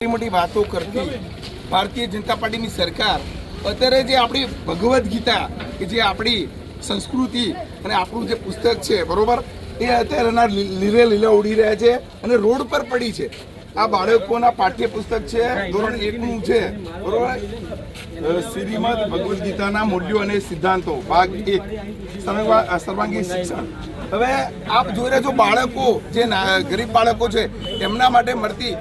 મોટી વાતો કરતી ભારતીય જનતા પાર્ટીની સરકાર અત્યારે જે આપણી ભગવદ્ ગીતા કે જે આપણી સંસ્કૃતિ અને આપણું જે પુસ્તક છે બરોબર એ અત્યારેના લીલે લીલા ઉડી રહ્યા છે અને રોડ પર પડી છે. આ બાળકોના પાઠ્ય પુસ્તક છે, ધોરણ 1નું છે બરોબર. શ્રીમદ ભગવદ્ ગીતાના મૂલ્યો અને સિદ્ધાંતો ભાગ 1 સર્વાંગી શિક્ષણ. હવે આપ જોઈ રહ્યા છો બાળકો જે ગરીબ બાળકો છે એમના માટે મળતી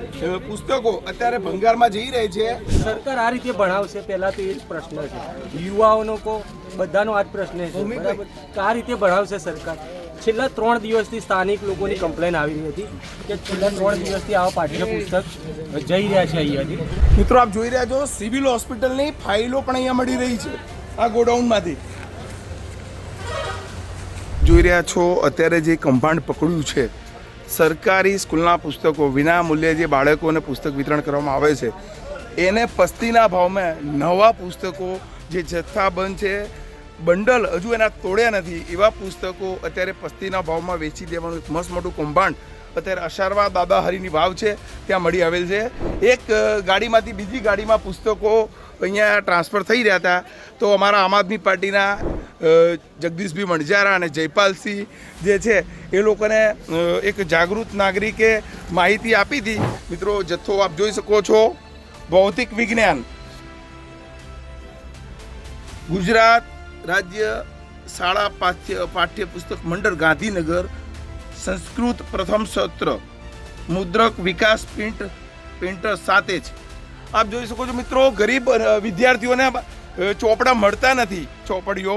પુસ્તકો અત્યારે ભંગારમાં જઈ રહી છે. સરકાર આ રીતે ભણાવશે, પહેલા તો એ જ પ્રશ્ન છે. યુવાઓનો બધાનો આ જ પ્રશ્ન છે બરાબર, કે આ રીતે ભણાવશે સરકાર. છેલ્લા 3 દિવસથી સ્થાનિક લોકોની કમ્પ્લેન આવી રહી હતી કે છેલ્લા 3 દિવસથી આવા પાઠ્યપુસ્તક જઈ રહ્યા છે અહીંયાથી. મિત્રો આપ જોઈ રહ્યા છો સિવિલ હોસ્પિટલની ફાઇલો પણ અહીંયા મળી રહી છે આ ગોડાઉનમાંથી. જોઈ રહ્યા છો અત્યારે જે કૌભાંડ પકડ્યું છે, સરકારી સ્કૂલના પુસ્તકો વિના મૂલ્યે જે બાળકોને પુસ્તક વિતરણ કરવામાં આવે છે એને પસ્તીના ભાવમાં નવા પુસ્તકો જે જથ્થાબંધ છે, બંડલ હજુ એના તોડ્યા નથી એવા પુસ્તકો અત્યારે પસ્તીના ભાવમાં વેચી દેવાનું એક મસ્ત મોટું કૌભાંડ અત્યારે અશારવા દાદા હરિની વાવ છે ત્યાં મળી આવેલ છે. એક ગાડીમાંથી બીજી ગાડીમાં પુસ્તકો અહીંયા ટ્રાન્સફર થઈ રહ્યા હતા. તો અમારા આમ આદમી પાર્ટીના જગદીશભાઈ મણજારા અને જયપાલસિંહ જે છે એ લોકોને એક જાગૃત નાગરિકે માહિતી આપી હતી. મિત્રો જથ્થો આપ જોઈ શકો છો, ભૌતિક વિજ્ઞાન, ગુજરાત રાજ્ય શાળા પાઠ્યપુસ્તક મંડળ ગાંધીનગર, સંસ્કૃત પ્રથમ સત્ર, મુદ્રક વિકાસ પ્રિન્ટર સાથે જ આપ જોઈ શકો છો. મિત્રો ગરીબ વિદ્યાર્થીઓને ચોપડા મળતા નથી, ચોપડીઓ